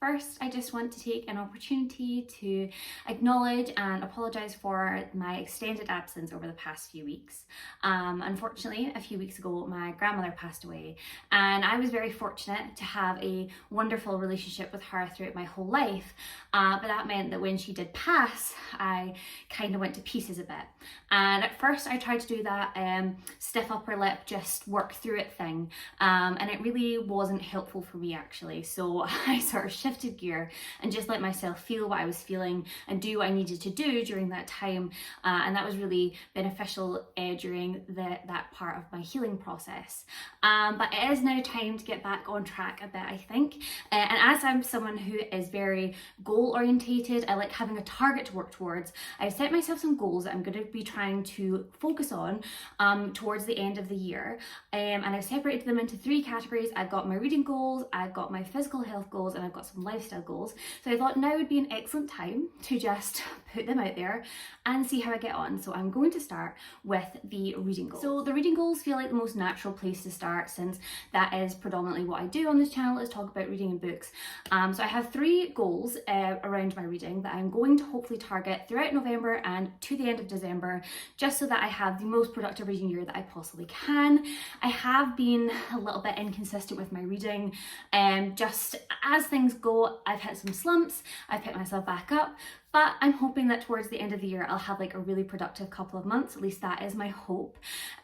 First, I just want to take an opportunity to acknowledge and apologise for my extended absence over the past few weeks. Unfortunately, a few weeks ago, my grandmother passed away, and I was very fortunate to have a wonderful relationship with her throughout my whole life. But that meant that when she did pass, I kind of went to pieces a bit. And at first, I tried to do that stiff upper lip, just work through it thing, and it really wasn't helpful for me actually. So I sort of shifted gear and just let myself feel what I was feeling and do what I needed to do during that time, and that was really beneficial during that part of my healing process. But it is now time to get back on track a bit, I think, and as I'm someone who is very goal orientated, I like having a target to work towards. I've set myself some goals that I'm going to be trying to focus on towards the end of the year, and I've separated them into 3 categories. I've got my reading goals, I've got my physical health goals, and I've got some lifestyle goals. So I thought now would be an excellent time to just put them out there and see how I get on. So I'm going to start with the reading goals. So the reading goals feel like the most natural place to start, since that is predominantly what I do on this channel, is talk about reading and books. So I have 3 goals around my reading that I'm going to hopefully target throughout November and to the end of December, just so that I have the most productive reading year that I possibly can. I have been a little bit inconsistent with my reading, just as things go. I've hit some slumps, I've picked myself back up, but I'm hoping that towards the end of the year I'll have like a really productive couple of months. At least that is my hope.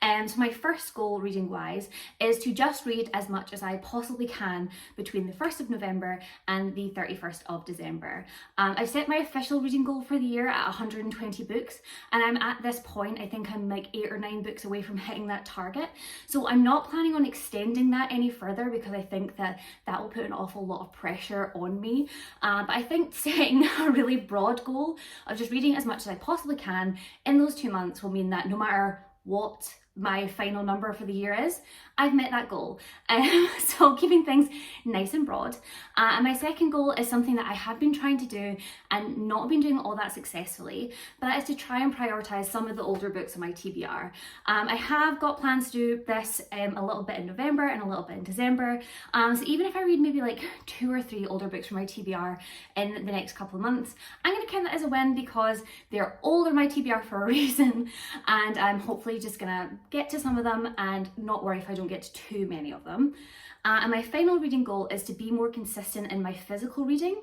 So my first goal reading wise is to just read as much as I possibly can between the 1st of November and the 31st of December. I've set my official reading goal for the year at 120 books, and I'm at this point, I think I'm like 8 or 9 books away from hitting that target. So I'm not planning on extending that any further, because I think that that will put an awful lot of pressure on me. But I think setting a really broad goal of just reading as much as I possibly can in those 2 months will mean that no matter what my final number for the year is, I've met that goal. So keeping things nice and broad. And my second goal is something that I have been trying to do and not been doing all that successfully, but that is to try and prioritise some of the older books on my TBR. I have got plans to do this a little bit in November and a little bit in December. So even if I read maybe like 2 or 3 older books from my TBR in the next couple of months, I'm going to count that as a win, because they're older my TBR for a reason, and I'm hopefully just going to get to some of them and not worry if I don't get to too many of them. And my final reading goal is to be more consistent in my physical reading.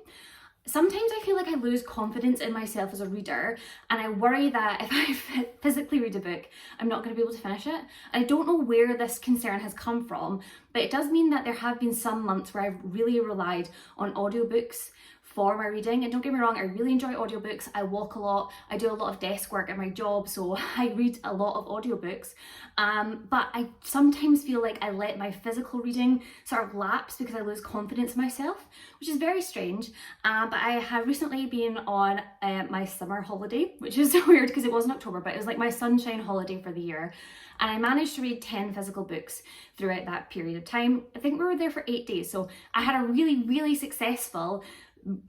Sometimes I feel like I lose confidence in myself as a reader, and I worry that if I physically read a book, I'm not going to be able to finish it. And I don't know where this concern has come from, but it does mean that there have been some months where I've really relied on audiobooks for my reading. And don't get me wrong, I really enjoy audiobooks. I walk a lot, I do a lot of desk work at my job, so I read a lot of audiobooks. But I sometimes feel like I let my physical reading sort of lapse because I lose confidence in myself, which is very strange. But I have recently been on my summer holiday, which is weird because it wasn't October, but it was like my sunshine holiday for the year. And I managed to read 10 physical books throughout that period of time. I think we were there for 8 days. So I had a really, really successful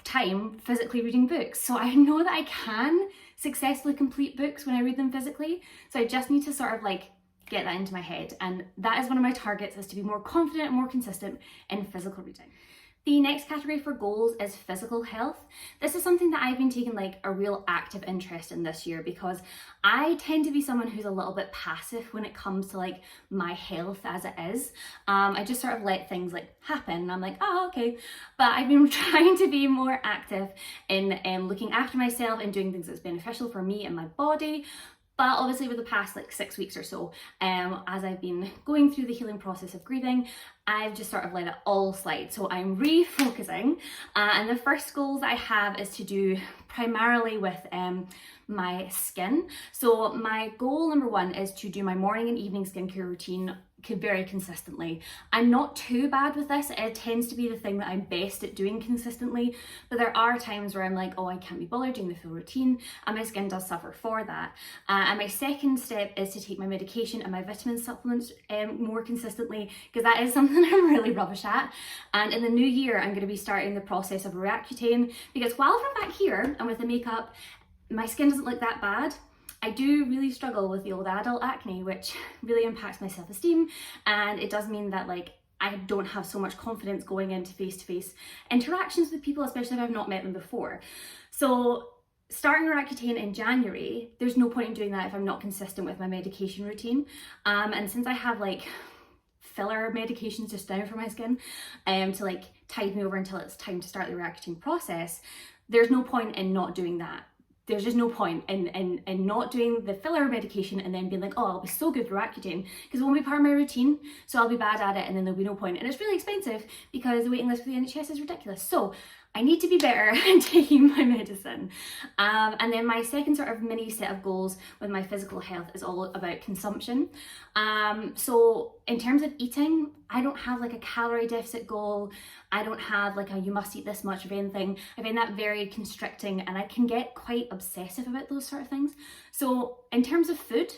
time physically reading books. So I know that I can successfully complete books when I read them physically. So I just need to sort of like get that into my head. And that is one of my targets, is to be more confident and more consistent in physical reading. The next category for goals is physical health. This is something that I've been taking like a real active interest in this year, because I tend to be someone who's a little bit passive when it comes to like my health as it is. I just sort of let things like happen, and I'm like, oh, okay. But I've been trying to be more active in looking after myself and doing things that's beneficial for me and my body. But obviously over the past like 6 weeks or so, as I've been going through the healing process of grieving, I've just sort of let it all slide. So I'm refocusing, and the first goals that I have is to do primarily with my skin. So my goal number 1 is to do my morning and evening skincare routine very consistently. I'm not too bad with this. It tends to be the thing that I'm best at doing consistently, but there are times where I'm like, oh, I can't be bothered doing the full routine, and my skin does suffer for that. And my second step is to take my medication and my vitamin supplements more consistently, because that is something I'm really rubbish at. And in the new year, I'm going to be starting the process of Roaccutane, because while from back here and with the makeup, my skin doesn't look that bad. I do really struggle with the old adult acne, which really impacts my self-esteem, and it does mean that like I don't have so much confidence going into face-to-face interactions with people, especially if I've not met them before. So starting Roaccutane in January, there's no point in doing that if I'm not consistent with my medication routine. And since I have like filler medications just now for my skin to like tide me over until it's time to start the Roaccutane process, there's no point in not doing that. There's just no point in not doing the filler medication and then being like, oh, I'll be so good for Roaccutane, because it won't be part of my routine, so I'll be bad at it and then there'll be no point. And it's really expensive because the waiting list for the NHS is ridiculous. So I need to be better at taking my medicine. And then my second sort of mini set of goals with my physical health is all about consumption. So in terms of eating, I don't have like a calorie deficit goal. I don't have like a you must eat this much of anything. I find that very constricting and I can get quite obsessive about those sort of things. So in terms of food,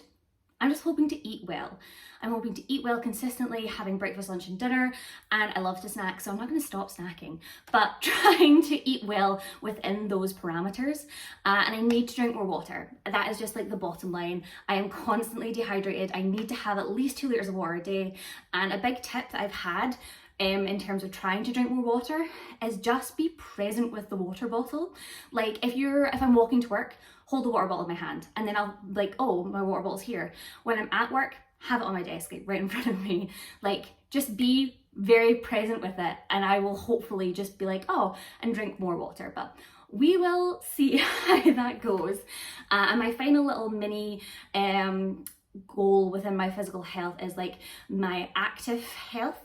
I'm just hoping to eat well. I'm hoping to eat well consistently, having breakfast, lunch and dinner, and I love to snack, so I'm not going to stop snacking, but trying to eat well within those parameters. And I need to drink more water. That is just like the bottom line. I am constantly dehydrated. I need to have at least 2 liters of water a day. And a big tip that I've had in terms of trying to drink more water is just be present with the water bottle. Like if I'm walking to work, hold the water bottle in my hand and then I'll like, oh, my water bottle's here. When I'm at work, have it on my desk, like right in front of me. Like just be very present with it and I will hopefully just be like, oh, and drink more water. But we will see how that goes. And my final little mini goal within my physical health is like my active health.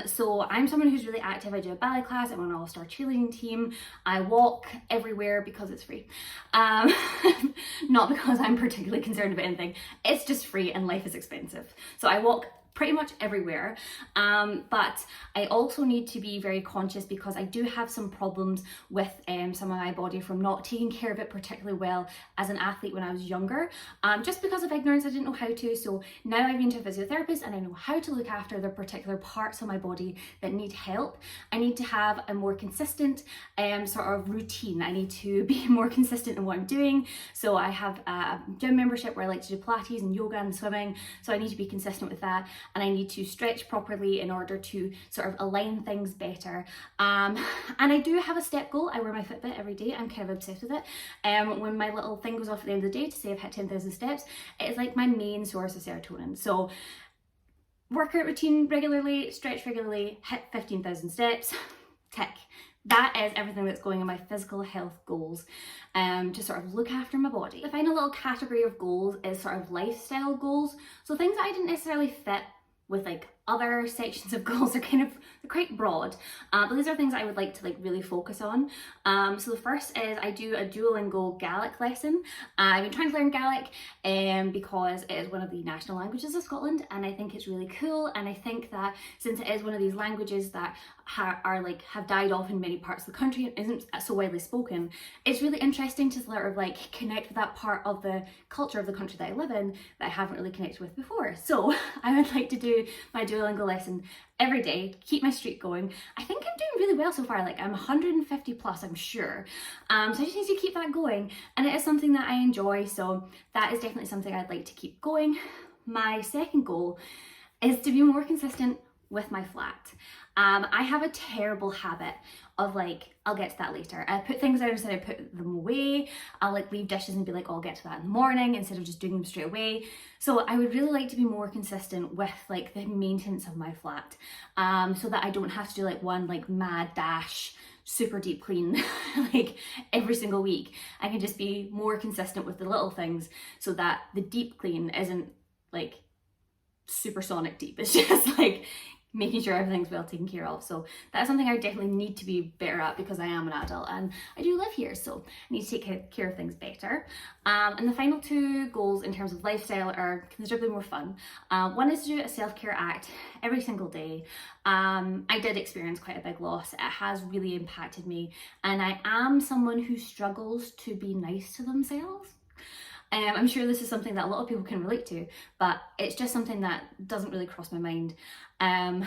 So I'm someone who's really active. I do a ballet class, I'm on an all-star cheerleading team, I walk everywhere because it's free. Not because I'm particularly concerned about anything, it's just free and life is expensive. So I walk pretty much everywhere, but I also need to be very conscious because I do have some problems with some of my body from not taking care of it particularly well as an athlete when I was younger, just because of ignorance. I didn't know how to. So now I've been to a physiotherapist and I know how to look after the particular parts of my body that need help. I need to have a more consistent sort of routine. I need to be more consistent in what I'm doing. So I have a gym membership where I like to do Pilates and yoga and swimming, so I need to be consistent with that. And I need to stretch properly in order to sort of align things better. And I do have a step goal. I wear my Fitbit every day. I'm kind of obsessed with it. When my little thing goes off at the end of the day to say I've hit 10,000 steps, it is like my main source of serotonin. So workout routine regularly, stretch regularly, hit 15,000 steps, tick. That is everything that's going in my physical health goals, to sort of look after my body. The final little category of goals is sort of lifestyle goals. So things that I didn't necessarily fit with like other sections of goals are kind of, they're quite broad, but these are things I would like to like really focus on. So the first is I do a Duolingo Gaelic lesson. I've been trying to learn Gaelic because it is one of the national languages of Scotland and I think it's really cool, and I think that since it is one of these languages that have died off in many parts of the country and isn't so widely spoken, it's really interesting to sort of like connect with that part of the culture of the country that I live in that I haven't really connected with before. So I would like to do my Duolingo lesson every day, keep my streak going. I think I'm doing really well so far, like I'm 150 plus, I'm sure. So I just need to keep that going, and it is something that I enjoy, so that is definitely something I'd like to keep going. My second goal is to be more consistent with my flat. I have a terrible habit of like, I'll get to that later. I put things out instead I put them away. I'll like leave dishes and be like, oh, I'll get to that in the morning instead of just doing them straight away. So I would really like to be more consistent with like the maintenance of my flat, so that I don't have to do like one like mad dash super deep clean like every single week. I can just be more consistent with the little things so that the deep clean isn't like supersonic deep. It's just like making sure everything's well taken care of. So that's something I definitely need to be better at because I am an adult and I do live here, so I need to take care of things better. And the final two goals in terms of lifestyle are considerably more fun. One is to do a self-care act every single day. I did experience quite a big loss. It has really impacted me, and I am someone who struggles to be nice to themselves. I'm sure this is something that a lot of people can relate to, but it's just something that doesn't really cross my mind.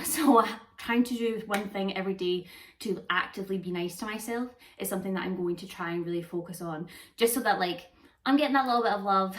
So trying to do one thing every day to actively be nice to myself is something that I'm going to try and really focus on, just so that like I'm getting that little bit of love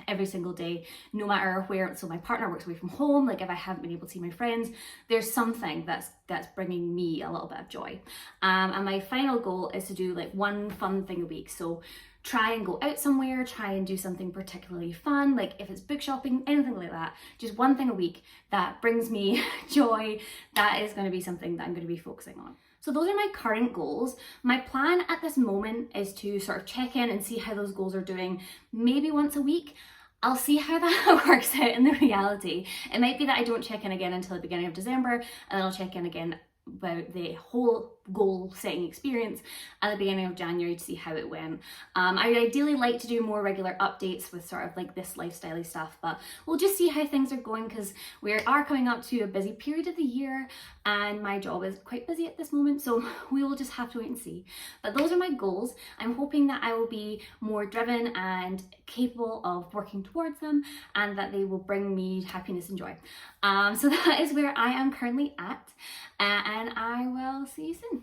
every single day, no matter where. So my partner works away from home. Like if I haven't been able to see my friends, there's something that's bringing me a little bit of joy. And my final goal is to do like one fun thing a week. So try and go out somewhere, try and do something particularly fun, like if it's book shopping, anything like that. Just one thing a week that brings me joy. That is going to be something that I'm going to be focusing on. So those are my current goals. My plan at this moment is to sort of check in and see how those goals are doing, maybe once a week. I'll see how that works out in the reality. It might be that I don't check in again until the beginning of December, and then I'll check in again about the whole goal setting experience at the beginning of January to see how it went. I would ideally like to do more regular updates with sort of like this lifestyle-y stuff, but we'll just see how things are going because we are coming up to a busy period of the year and my job is quite busy at this moment, so we will just have to wait and see. But those are my goals. I'm hoping that I will be more driven and capable of working towards them and that they will bring me happiness and joy. So that is where I am currently at, and I will see you soon.